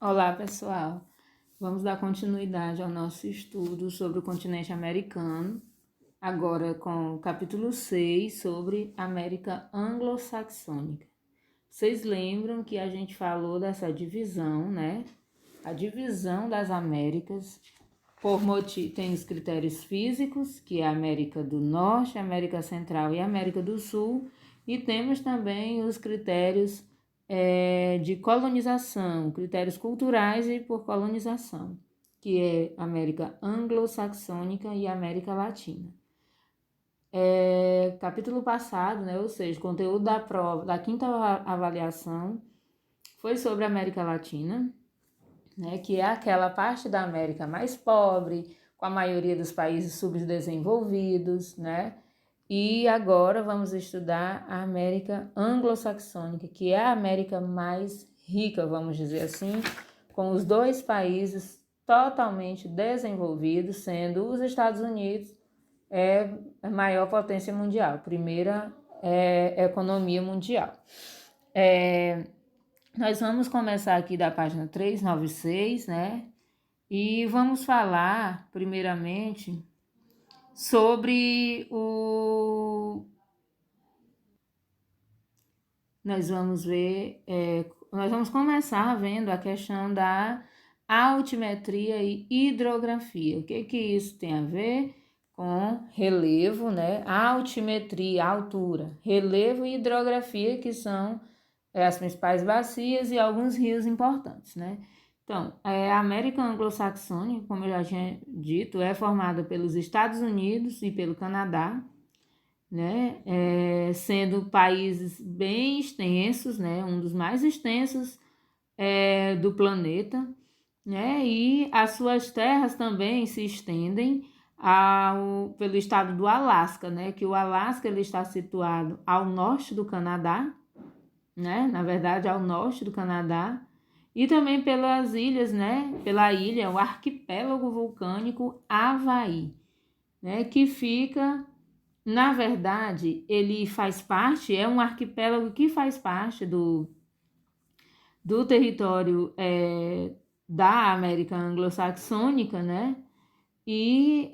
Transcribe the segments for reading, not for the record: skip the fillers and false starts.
Olá, pessoal. Vamos dar continuidade ao nosso estudo sobre o continente americano, agora com o capítulo 6 sobre América Anglo-Saxônica. Vocês lembram que a gente falou dessa divisão, né? A divisão das Américas tem os critérios físicos, que é a América do Norte, América Central e América do Sul, e temos também os critérios de colonização, critérios culturais e por colonização, que é América Anglo-Saxônica e América Latina. Capítulo passado, né, ou seja, conteúdo da prova, da quinta avaliação, foi sobre a América Latina, né, que é aquela parte da América mais pobre, com a maioria dos países subdesenvolvidos, né? E agora vamos estudar a América Anglo-Saxônica, que é a América mais rica, vamos dizer assim, com os dois países totalmente desenvolvidos, sendo os Estados Unidos a maior potência mundial, primeira economia mundial. Nós vamos começar aqui da página 396, né? E vamos falar, primeiramente, sobre Nós vamos começar vendo a questão da altimetria e hidrografia. O que isso tem a ver? Com relevo, né? Altimetria, altura, relevo e hidrografia, que são as principais bacias e alguns rios importantes, né? Então, a América Anglo-Saxônica, como eu já tinha dito, é formada pelos Estados Unidos e pelo Canadá, né? Sendo países bem extensos, né? Um dos mais extensos do planeta, né? E as suas terras também se estendem pelo estado do Alasca, né? Que o Alasca ele está situado ao norte do Canadá, né? Na verdade, ao norte do Canadá, e também pelas ilhas, né? Pela ilha, o arquipélago vulcânico Havaí, né? Que fica, na verdade, ele faz parte, é um arquipélago que faz parte do território da América Anglo-Saxônica, né? E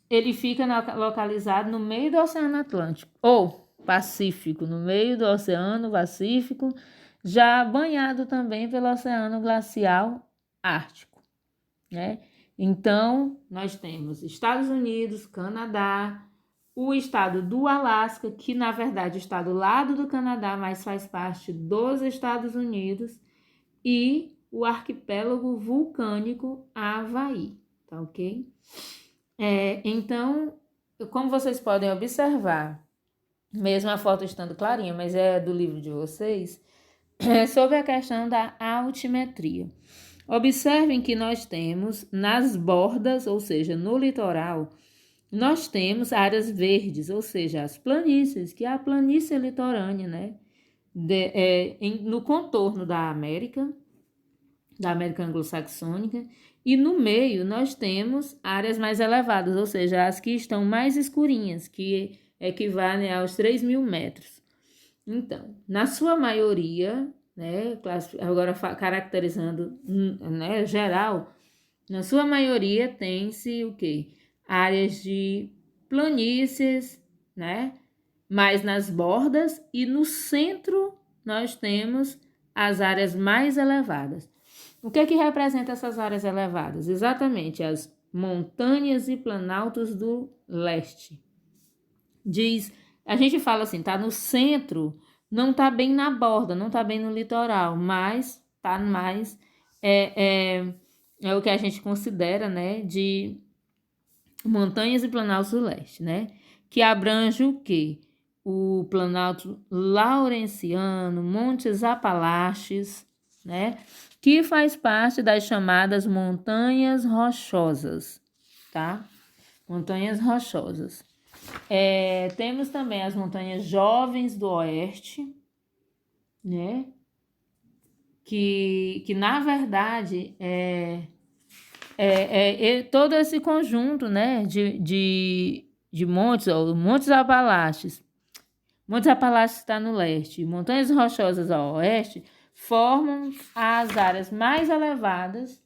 ele fica localizado no meio do Oceano Atlântico, ou Pacífico, no meio do Oceano Pacífico, já banhado também pelo Oceano Glacial Ártico, né? Então, nós temos Estados Unidos, Canadá, o estado do Alasca, que na verdade está do lado do Canadá, mas faz parte dos Estados Unidos, e o arquipélago vulcânico Havaí, tá ok? Então, como vocês podem observar, mesmo a foto estando clarinha, mas é do livro de vocês, sobre a questão da altimetria. Observem que nós temos nas bordas, ou seja, no litoral, nós temos áreas verdes, ou seja, as planícies, que é a planície litorânea, né? No contorno da América Anglo-Saxônica, e no meio nós temos áreas mais elevadas, ou seja, as que estão mais escurinhas, que equivalem aos 3.000 metros. Então, na sua maioria, né, agora caracterizando, né, geral, na sua maioria tem-se o quê? Áreas de planícies, né? Mas nas bordas e no centro nós temos as áreas mais elevadas. O que representa essas áreas elevadas? Exatamente as montanhas e planaltos do leste. A gente fala assim, tá no centro, não tá bem na borda, não tá bem no litoral, mas tá mais é o que a gente considera, né, de montanhas e planaltos do leste, né? Que abrange o quê? O Planalto Laurenciano, Montes Apalaches, né? Que faz parte das chamadas Montanhas Rochosas, tá? Montanhas Rochosas. Temos também as Montanhas Jovens do Oeste, né? Que na verdade todo esse conjunto, né, de montes, ó, Montes Apalaches. Montes Apalaches está no leste, Montanhas Rochosas ao oeste, formam as áreas mais elevadas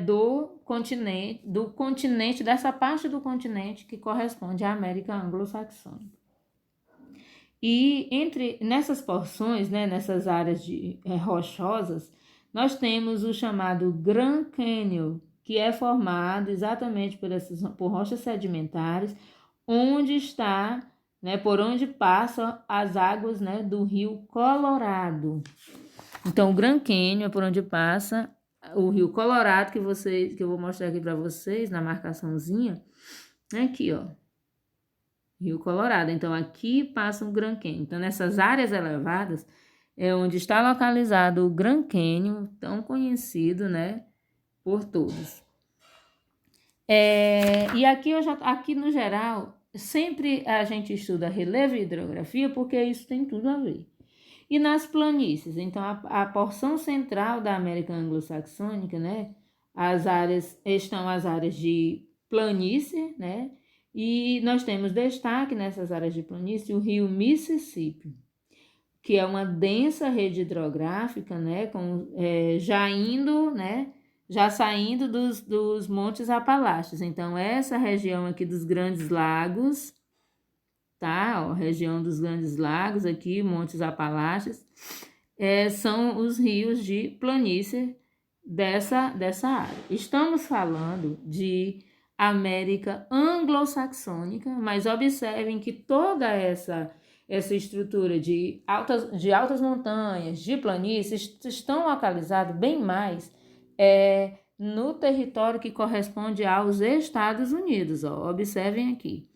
do continente, dessa parte do continente que corresponde à América anglo-saxônica. E nessas porções, né, nessas áreas rochosas, nós temos o chamado Grand Canyon, que é formado exatamente por rochas sedimentares, onde está, né, por onde passam as águas, né, do Rio Colorado. Então, o Grand Canyon é por onde passa o Rio Colorado, que eu vou mostrar aqui para vocês na marcaçãozinha. Aqui, ó. Rio Colorado. Então, aqui passa o Grand Canyon. Então, nessas áreas elevadas é onde está localizado o Grand Canyon, tão conhecido, né, por todos. E aqui no geral, sempre a gente estuda relevo e hidrografia, porque isso tem tudo a ver. E nas planícies, então a porção central da América anglo-saxônica, né, estão as áreas de planície, né, e nós temos destaque nessas áreas de planície o rio Mississippi, que é uma densa rede hidrográfica, né, já saindo dos Montes Apalaches. Então, essa região aqui dos Grandes Lagos, tá? Ó, região dos Grandes Lagos aqui, Montes Apalaches, são os rios de planície dessa área. Estamos falando de América anglo-saxônica, mas observem que toda essa estrutura de altas montanhas, de planícies, estão localizados bem mais no território que corresponde aos Estados Unidos. Ó, observem aqui.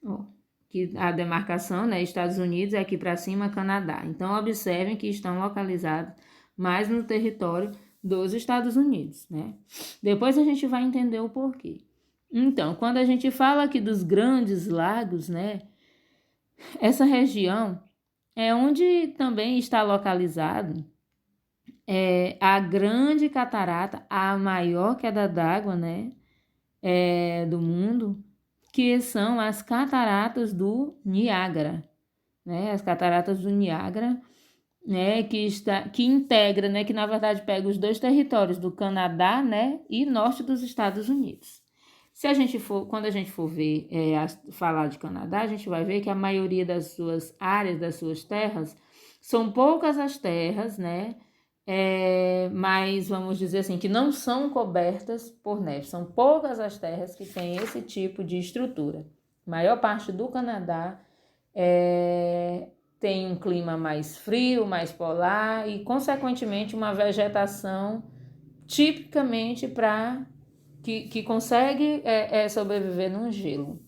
Ó, que a demarcação, né, Estados Unidos é aqui para cima, Canadá. Então, observem que estão localizados mais no território dos Estados Unidos, né? Depois a gente vai entender o porquê. Então, quando a gente fala aqui dos Grandes Lagos, né, essa região é onde também está localizado a Grande Catarata, a maior queda d'água, né, do mundo, que são as Cataratas do Niágara, né, as Cataratas do Niágara, né, que integra, né, que na verdade pega os dois territórios do Canadá, né, e norte dos Estados Unidos. Quando a gente for ver, falar de Canadá, a gente vai ver que a maioria das suas áreas, das suas terras, são poucas as terras, né, mas vamos dizer assim, que não são cobertas por neve. São poucas as terras que têm esse tipo de estrutura. A maior parte do Canadá tem um clima mais frio, mais polar e, consequentemente, uma vegetação tipicamente que consegue sobreviver num gelo.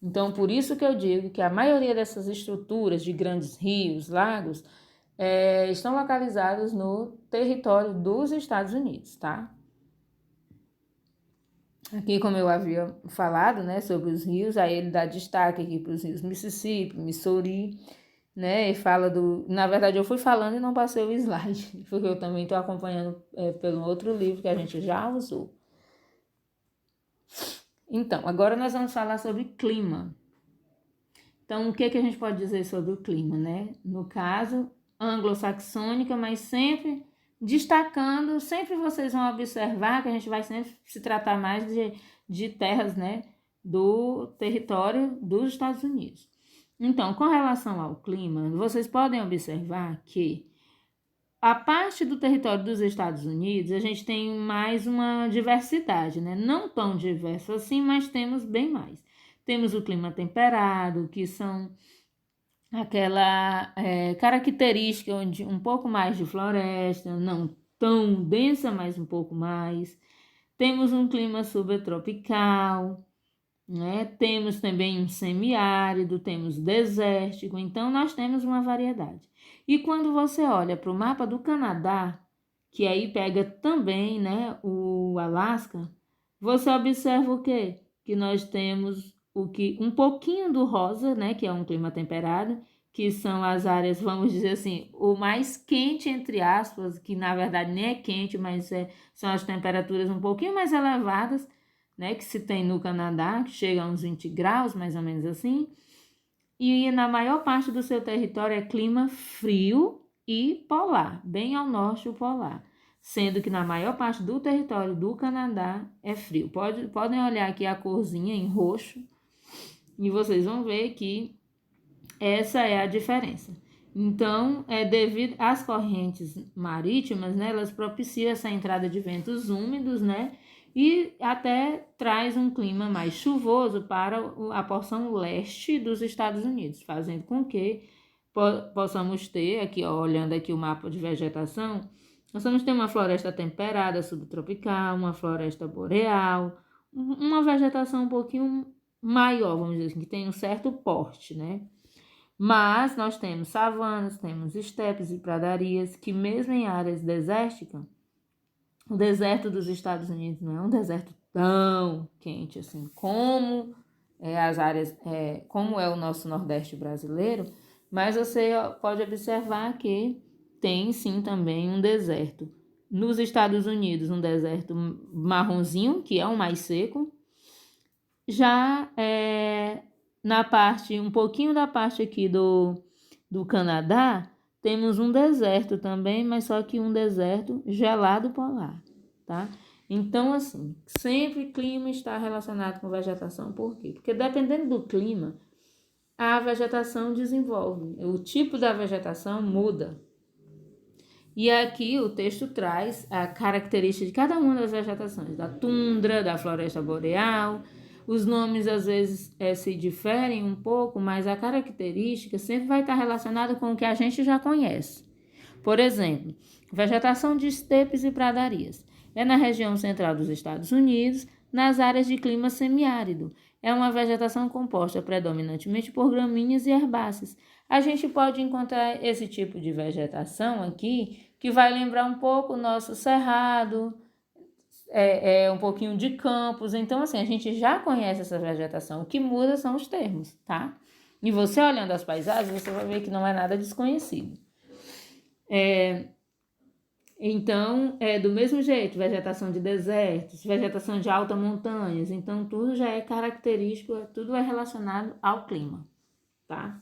Então, por isso que eu digo que a maioria dessas estruturas de grandes rios, lagos, estão localizados no território dos Estados Unidos, tá? Aqui, como eu havia falado, né, sobre os rios, aí ele dá destaque aqui para os rios Mississippi, Missouri, né, e fala Na verdade, eu fui falando e não passei o slide, porque eu também estou acompanhando pelo outro livro que a gente já usou. Então, agora nós vamos falar sobre clima. Então, o que a gente pode dizer sobre o clima, né? No caso, anglo-saxônica, mas sempre destacando, sempre vocês vão observar que a gente vai sempre se tratar mais de terras, né, do território dos Estados Unidos. Então, com relação ao clima, vocês podem observar que a parte do território dos Estados Unidos, a gente tem mais uma diversidade, né? Não tão diverso assim, mas temos bem mais. Temos o clima temperado, que são aquela característica onde um pouco mais de floresta, não tão densa, mas um pouco mais. Temos um clima subtropical, né? Temos também um semiárido, temos desértico, então nós temos uma variedade. E quando você olha para o mapa do Canadá, que aí pega também, né, o Alasca, você observa o quê? Que nós temos um pouquinho do rosa, né, que é um clima temperado, que são as áreas, vamos dizer assim, o mais quente, entre aspas, que na verdade nem é quente, mas são as temperaturas um pouquinho mais elevadas, né, que se tem no Canadá, que chega a uns 20 graus, mais ou menos assim. E na maior parte do seu território é clima frio, e polar, bem ao norte o polar, sendo que na maior parte do território do Canadá é frio. Podem olhar aqui a corzinha em roxo e vocês vão ver que essa é a diferença. Então, devido às correntes marítimas, né, elas propiciam essa entrada de ventos úmidos, né, e até traz um clima mais chuvoso para a porção leste dos Estados Unidos, fazendo com que possamos ter, aqui ó, olhando aqui o mapa de vegetação, nós vamos ter uma floresta temperada subtropical, uma floresta boreal, uma vegetação um pouquinho maior, vamos dizer assim, que tem um certo porte, né? Mas nós temos savanas, temos estepes e pradarias, que mesmo em áreas desérticas, o deserto dos Estados Unidos não é um deserto tão quente assim como as áreas, como é o nosso Nordeste brasileiro, mas você pode observar que tem sim também um deserto. Nos Estados Unidos, um deserto marronzinho, que é o mais seco. Já na parte, um pouquinho da parte aqui do Canadá, temos um deserto também, mas só que um deserto gelado polar, tá? Então, assim, sempre clima está relacionado com vegetação. Por quê? Porque dependendo do clima, a vegetação desenvolve. O tipo da vegetação muda. E aqui o texto traz a característica de cada uma das vegetações, da tundra, da floresta boreal. Os nomes às vezes se diferem um pouco, mas a característica sempre vai estar relacionada com o que a gente já conhece. Por exemplo, vegetação de estepes e pradarias. É na região central dos Estados Unidos, nas áreas de clima semiárido. É uma vegetação composta predominantemente por gramíneas e herbáceas. A gente pode encontrar esse tipo de vegetação aqui, que vai lembrar um pouco o nosso cerrado, um pouquinho de campos. Então, assim, a gente já conhece essa vegetação. O que muda são os termos, tá? E você olhando as paisagens, você vai ver que não é nada desconhecido. Então, do mesmo jeito, vegetação de desertos, vegetação de altas montanhas. Então, tudo já é característico, tudo é relacionado ao clima, tá?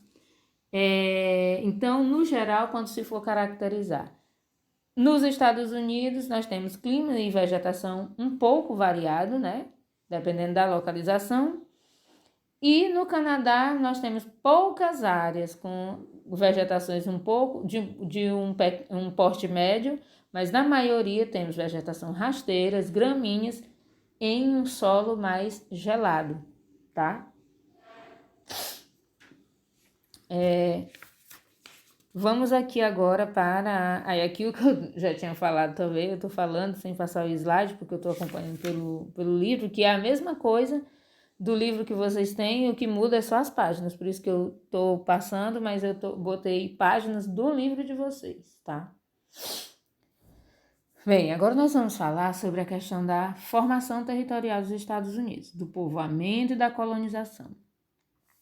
Então, no geral, quando se for caracterizar, nos Estados Unidos, nós temos clima e vegetação um pouco variado, né? Dependendo da localização. E no Canadá, nós temos poucas áreas com vegetações um pouco de um porte médio, mas na maioria temos vegetação rasteiras, gramíneas, em um solo mais gelado, tá? Vamos aqui agora para... Aí aqui o que eu já tinha falado também, eu estou falando sem passar o slide, porque eu estou acompanhando pelo livro, que é a mesma coisa do livro que vocês têm, o que muda é só as páginas, por isso que eu estou passando, mas eu botei páginas do livro de vocês, tá? Bem, agora nós vamos falar sobre a questão da formação territorial dos Estados Unidos, do povoamento e da colonização.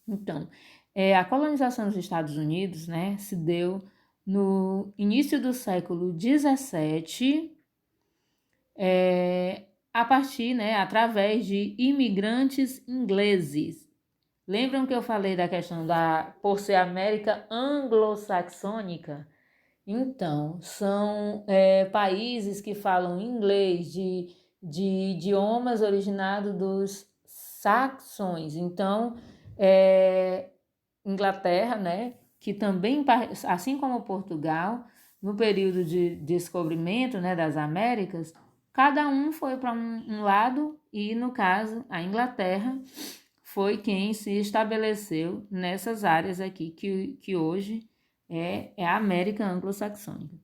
Então, a colonização dos Estados Unidos, né, se deu no início do século XVII, a partir, né, através de imigrantes ingleses. Lembram que eu falei da questão por ser América anglo-saxônica? Então, são países que falam inglês, de idiomas originados dos saxões. Então, Inglaterra, né, que também, assim como Portugal, no período de descobrimento, né, das Américas, cada um foi para um lado e, no caso, a Inglaterra foi quem se estabeleceu nessas áreas aqui que hoje é a América anglo-saxônica.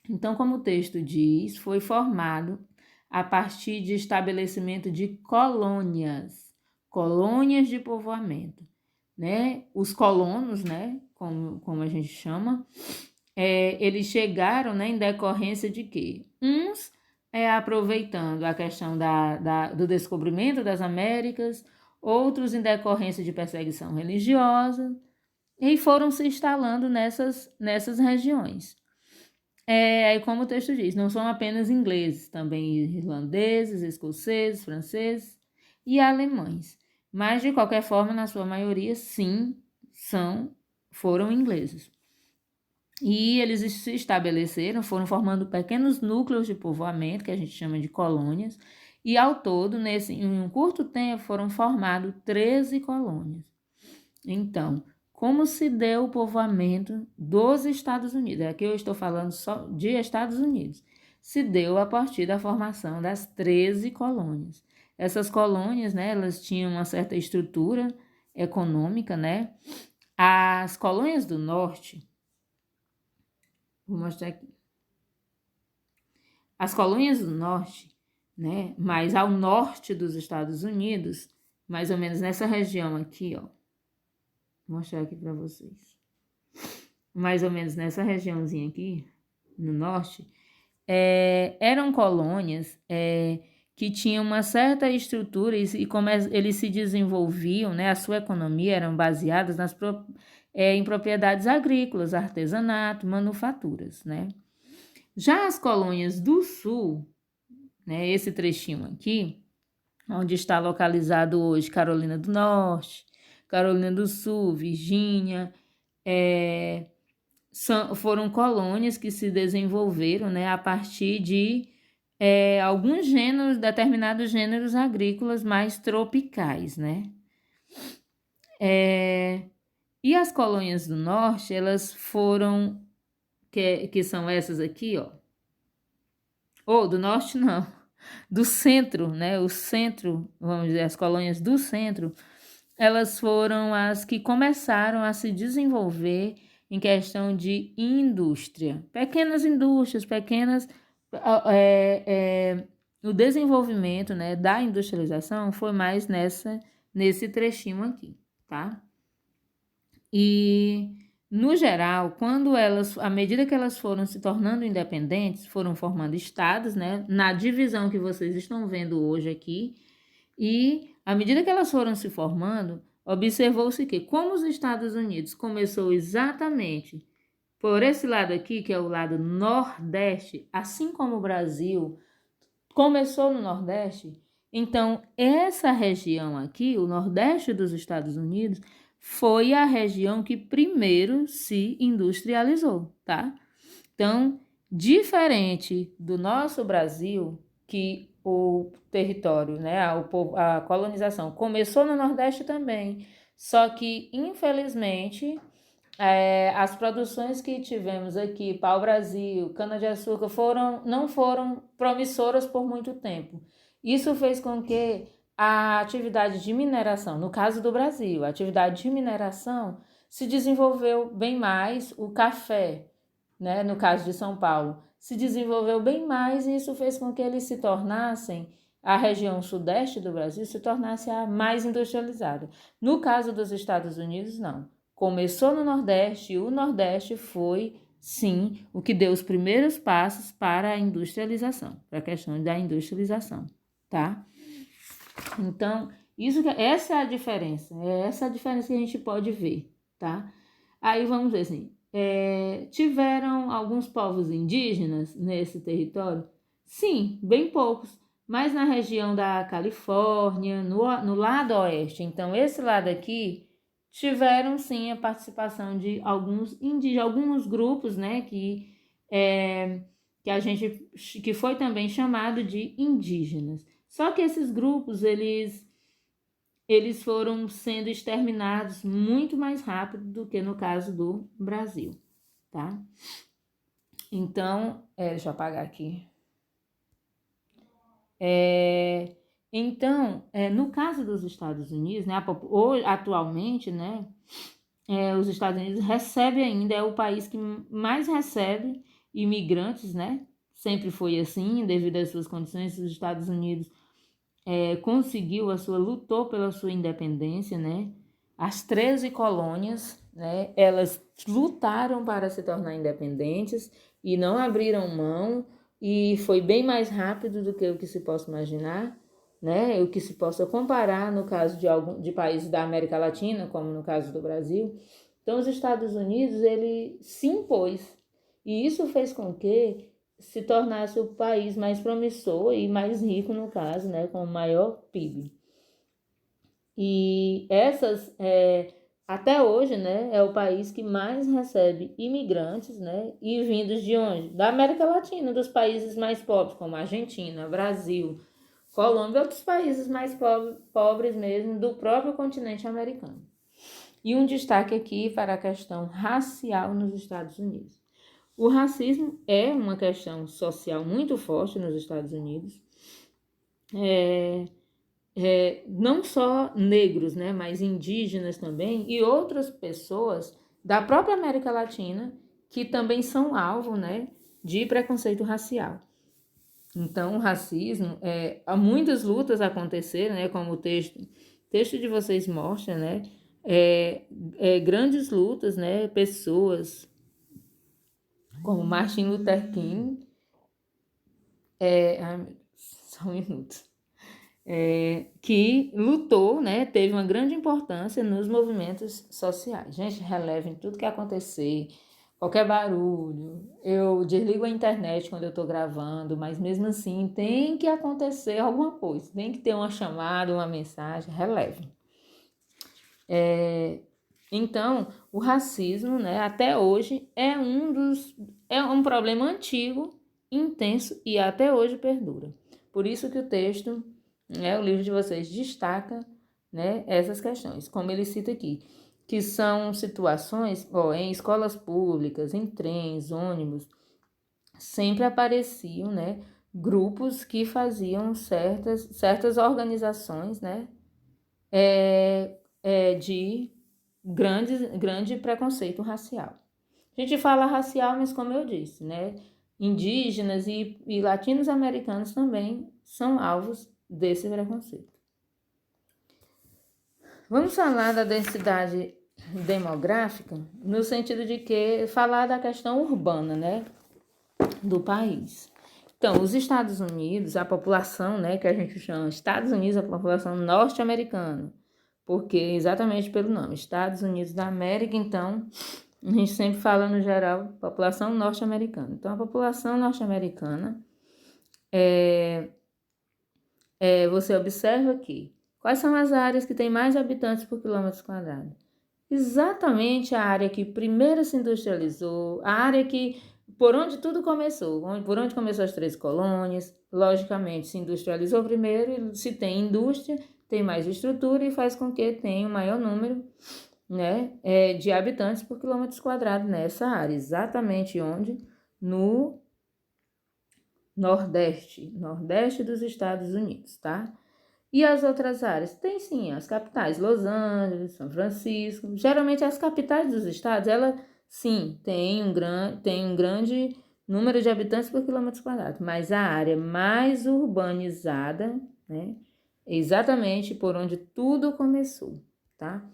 Então, como o texto diz, foi formado a partir de estabelecimento de colônias de povoamento, né? Os colonos, né, como a gente chama, eles chegaram, né, em decorrência de quê? Uns aproveitando a questão do descobrimento das Américas, outros em decorrência de perseguição religiosa, e foram se instalando nessas regiões. Como o texto diz, não são apenas ingleses, também irlandeses, escoceses, franceses e alemães. Mas, de qualquer forma, na sua maioria, sim, foram ingleses. E eles se estabeleceram, foram formando pequenos núcleos de povoamento, que a gente chama de colônias, e ao todo, em um curto tempo, foram formados 13 colônias. Então, como se deu o povoamento dos Estados Unidos? Aqui eu estou falando só de Estados Unidos. Se deu a partir da formação das 13 colônias. Essas colônias, né, elas tinham uma certa estrutura econômica, né? As colônias do norte, vou mostrar aqui. As colônias do norte, né, mais ao norte dos Estados Unidos, mais ou menos nessa região aqui, ó. Vou mostrar aqui para vocês. Mais ou menos nessa regiãozinha aqui, no norte, eram colônias que tinham uma certa estrutura e como eles se desenvolviam, né, a sua economia eram baseadas em propriedades agrícolas, artesanato, manufaturas, né. Já as colônias do sul, né, esse trechinho aqui, onde está localizado hoje Carolina do Norte, Carolina do Sul, Virgínia, foram colônias que se desenvolveram, né, a partir de alguns gêneros, determinados gêneros agrícolas mais tropicais, né? E as colônias do norte, elas foram, que são essas aqui, ó. Ou do norte não, do centro, né? O centro, vamos dizer, as colônias do centro, elas foram as que começaram a se desenvolver em questão de indústria. Pequenas indústrias, o desenvolvimento, né, da industrialização foi mais nesse trechinho aqui, tá? E, no geral, à medida que elas foram se tornando independentes, foram formando estados, né, na divisão que vocês estão vendo hoje aqui, e à medida que elas foram se formando, observou-se que, como os Estados Unidos começou exatamente por esse lado aqui, que é o lado nordeste, assim como o Brasil começou no nordeste, então essa região aqui, o nordeste dos Estados Unidos, foi a região que primeiro se industrializou, tá? Então, diferente do nosso Brasil, que o território, né, a colonização começou no Nordeste também, só que, infelizmente, as produções que tivemos aqui, pau-brasil, cana-de-açúcar, não foram promissoras por muito tempo. Isso fez com que a atividade de mineração, no caso do Brasil, a atividade de mineração se desenvolveu bem mais, o café, né, no caso de São Paulo, se desenvolveu bem mais e isso fez com que eles se tornassem, a região sudeste do Brasil se tornasse a mais industrializada. No caso dos Estados Unidos, não. Começou no Nordeste e o Nordeste foi, sim, o que deu os primeiros passos para a industrialização, para a questão da industrialização, tá? Então, essa é a diferença que a gente pode ver, tá? Aí vamos ver assim, tiveram alguns povos indígenas nesse território? Sim, bem poucos, mas na região da Califórnia, no lado oeste. Então, esse lado aqui tiveram sim a participação de alguns indígenas, alguns grupos, né, que foi também chamado de indígenas. Só que esses grupos, eles foram sendo exterminados muito mais rápido do que no caso do Brasil, tá? Então, deixa eu apagar aqui. Então, no caso dos Estados Unidos, né, atualmente, né, os Estados Unidos recebe ainda, é o país que mais recebe imigrantes, né? Sempre foi assim, devido às suas condições, os Estados Unidos lutou pela sua independência, né? As 13 colônias, né? Elas lutaram para se tornar independentes e não abriram mão, e foi bem mais rápido do que o que se possa imaginar, né? O que se possa comparar no caso de países da América Latina, como no caso do Brasil. Então, os Estados Unidos, ele se impôs, e isso fez com que se tornasse o país mais promissor e mais rico, no caso, né, com o maior PIB. E Até hoje, né, é o país que mais recebe imigrantes, né, e vindos de onde? Da América Latina, dos países mais pobres, como Argentina, Brasil, Colômbia e outros países mais pobres mesmo do próprio continente americano. E um destaque aqui para a questão racial nos Estados Unidos. O racismo é uma questão social muito forte nos Estados Unidos. Não só negros, né, mas indígenas também e outras pessoas da própria América Latina que também são alvo, né, de preconceito racial. Então, o racismo, há muitas lutas aconteceram, né, como o texto de vocês mostra, né, grandes lutas, né, pessoas como Martin Luther King, só um minuto, que lutou, né, teve uma grande importância nos movimentos sociais. Gente, relevem tudo que acontecer, qualquer barulho. Eu desligo a internet quando eu estou gravando, mas mesmo assim tem que acontecer alguma coisa, tem que ter uma chamada, uma mensagem, relevem. Então, o racismo, né, até hoje é um problema antigo, intenso e até hoje perdura. Por isso que o texto, o livro de vocês destaca, né, essas questões, como ele cita aqui, que são situações, em escolas públicas, em trens, ônibus, sempre apareciam, né, grupos que faziam certas organizações, né, de grande preconceito racial. A gente fala racial, mas como eu disse, né, indígenas e latinos-americanos também são alvos desse preconceito. Vamos falar da densidade demográfica no sentido de que falar da questão urbana, né, do país. Então, os Estados Unidos, a população, né, que a gente chama Estados Unidos, a população norte-americana, porque exatamente pelo nome, Estados Unidos da América, então a gente sempre fala no geral população norte-americana. Então, a população norte-americana, você observa aqui, quais são as áreas que têm mais habitantes por quilômetro quadrado? Exatamente a área que primeiro se industrializou, a área que, por onde tudo começou, por onde começou as 3 colônias, logicamente se industrializou primeiro, e se tem indústria, tem mais estrutura e faz com que tenha um maior número, né, de habitantes por quilômetro quadrado nessa área, exatamente onde? No Nordeste dos Estados Unidos, tá? E as outras áreas? Tem sim, as capitais, Los Angeles, São Francisco. Geralmente as capitais dos estados, ela sim, tem um grande número de habitantes por quilômetro quadrado, mas a área mais urbanizada, né, é exatamente por onde tudo começou, tá?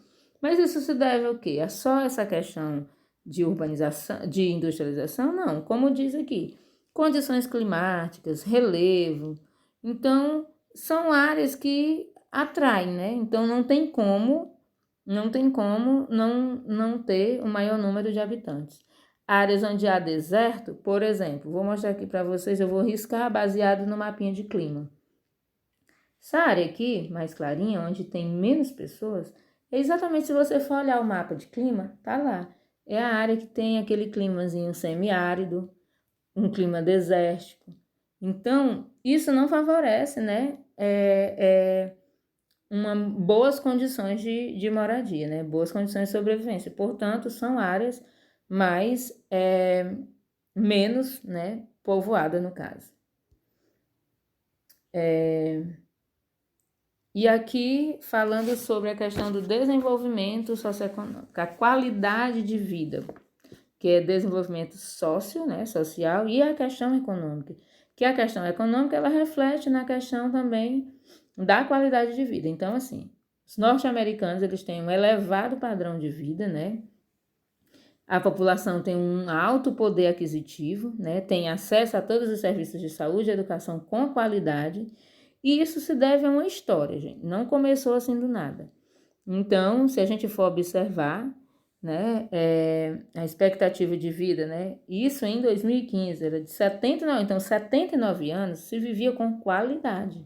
Mas isso se deve ao quê? É só essa questão de urbanização, de industrialização? Não, como diz aqui, condições climáticas, relevo. Então, são áreas que atraem, né? Então, não tem como não ter o maior número de habitantes. Áreas onde há deserto, por exemplo, vou mostrar aqui para vocês, eu vou riscar baseado no mapinha de clima. Essa área aqui, mais clarinha, onde tem menos pessoas, é exatamente se você for olhar o mapa de clima, tá lá. É a área que tem aquele climazinho semiárido, um clima desértico. Então, isso não favorece, né, boas condições de moradia, né, boas condições de sobrevivência. Portanto, são áreas mais, menos, né, povoadas no caso. E aqui, falando sobre a questão do desenvolvimento socioeconômico, a qualidade de vida, que é desenvolvimento social, e a questão econômica, que a questão econômica, ela reflete na questão também da qualidade de vida. Então, assim, os norte-americanos, eles têm um elevado padrão de vida, né? A população tem um alto poder aquisitivo, né? Tem acesso a todos os serviços de saúde e educação com qualidade, e isso se deve a uma história, gente. Não começou assim do nada. Então, se a gente for observar, né, a expectativa de vida, né, isso em 2015 era de 79, então 79 anos se vivia com qualidade.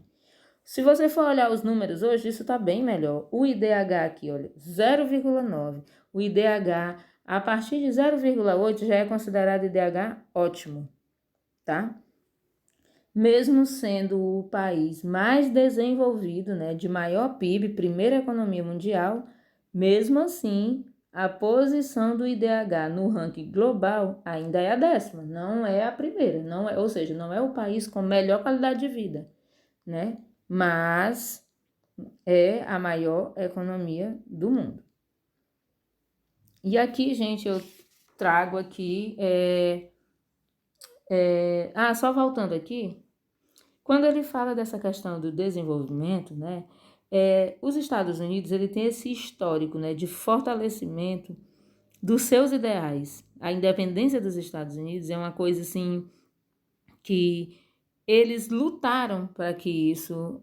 Se você for olhar os números hoje, isso está bem melhor. O IDH aqui, olha, 0,9. O IDH, a partir de 0,8 já é considerado IDH ótimo, tá? Mesmo sendo o país mais desenvolvido, né, de maior PIB, primeira economia mundial, mesmo assim, a posição do IDH no ranking global ainda é a 10ª, não é a primeira, não é, ou seja, não é o país com melhor qualidade de vida, né? Mas é a maior economia do mundo. E aqui, gente, eu trago aqui, só voltando aqui, quando ele fala dessa questão do desenvolvimento, né, os Estados Unidos, ele tem esse histórico, né, de fortalecimento dos seus ideais. A independência dos Estados Unidos é uma coisa, assim, que eles lutaram para que isso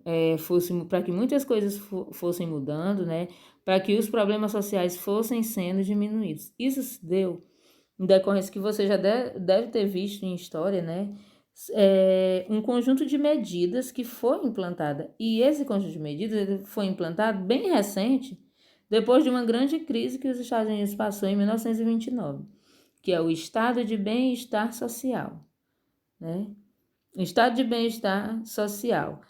para que muitas coisas fossem mudando, né, para que os problemas sociais fossem sendo diminuídos. Isso se deu em decorrência que você já deve ter visto em história, né, um conjunto de medidas que foi implantada. E esse conjunto de medidas ele foi implantado bem recente, depois de uma grande crise que os Estados Unidos passou em 1929, que é o estado de bem-estar social, né? Estado de bem-estar social.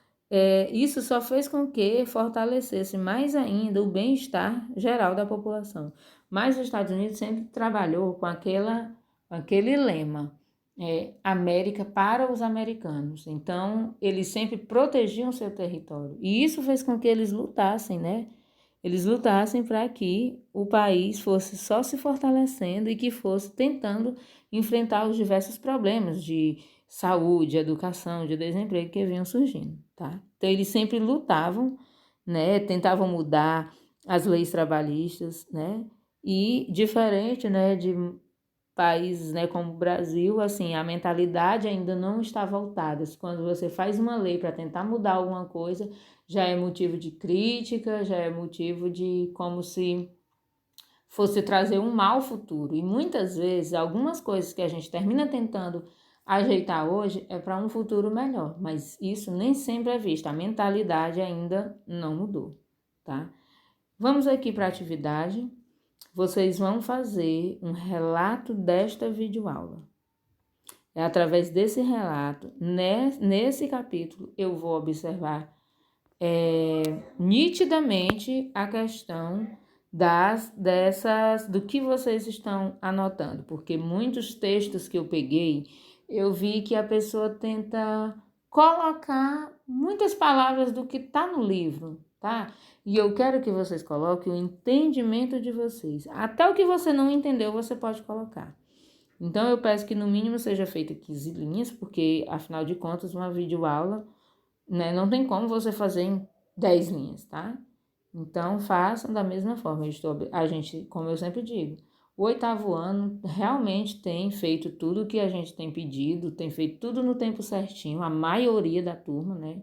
Isso só fez com que fortalecesse mais ainda o bem-estar geral da população. Mas os Estados Unidos sempre trabalhou com aquele lema, América para os americanos. Então, eles sempre protegiam seu território. E isso fez com que eles lutassem, né? Eles lutassem para que o país fosse só se fortalecendo e que fosse tentando enfrentar os diversos problemas de saúde, educação, de desemprego que vinham surgindo, tá? Então, eles sempre lutavam, né? Tentavam mudar as leis trabalhistas, né? E diferente, né, de países, né, como o Brasil, assim, a mentalidade ainda não está voltada. Quando você faz uma lei para tentar mudar alguma coisa, já é motivo de crítica, já é motivo de como se fosse trazer um mau futuro. E muitas vezes, algumas coisas que a gente termina tentando ajeitar hoje é para um futuro melhor, mas isso nem sempre é visto. A mentalidade ainda não mudou, tá? Vamos aqui para a atividade. Vocês vão fazer um relato desta videoaula. É através desse relato, nesse capítulo, eu vou observar nitidamente a questão do que vocês estão anotando, porque muitos textos que eu peguei, eu vi que a pessoa tenta colocar muitas palavras do que está no livro, tá? E eu quero que vocês coloquem o entendimento de vocês. Até o que você não entendeu, você pode colocar. Então, eu peço que no mínimo seja feita 15 linhas, porque, afinal de contas, uma videoaula, né, não tem como você fazer em 10 linhas, tá? Então, façam da mesma forma. A gente, como eu sempre digo, o 8º ano realmente tem feito tudo o que a gente tem pedido, tem feito tudo no tempo certinho, a maioria da turma, né?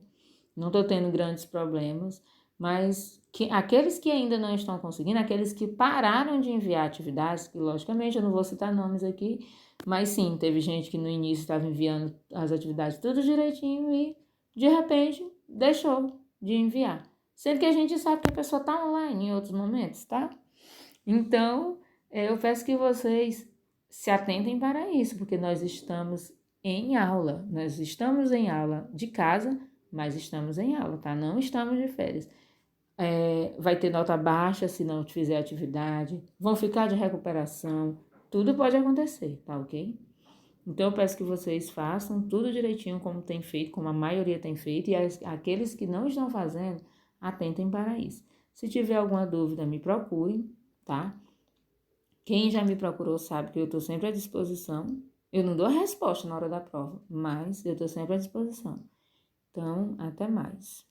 Não estou tendo grandes problemas, mas aqueles que ainda não estão conseguindo, aqueles que pararam de enviar atividades, que logicamente eu não vou citar nomes aqui, mas sim, teve gente que no início estava enviando as atividades tudo direitinho e de repente deixou de enviar. Sendo que a gente sabe que a pessoa está online em outros momentos, tá? Então, eu peço que vocês se atentem para isso, porque nós estamos em aula. Nós estamos em aula de casa, mas estamos em aula, tá? Não estamos de férias. Vai ter nota baixa se não fizer atividade, vão ficar de recuperação, tudo pode acontecer, tá ok? Então eu peço que vocês façam tudo direitinho como tem feito, como a maioria tem feito, e aqueles que não estão fazendo, atentem para isso. Se tiver alguma dúvida, me procurem, tá? Quem já me procurou sabe que eu estou sempre à disposição. Eu não dou a resposta na hora da prova, mas eu estou sempre à disposição. Então, até mais.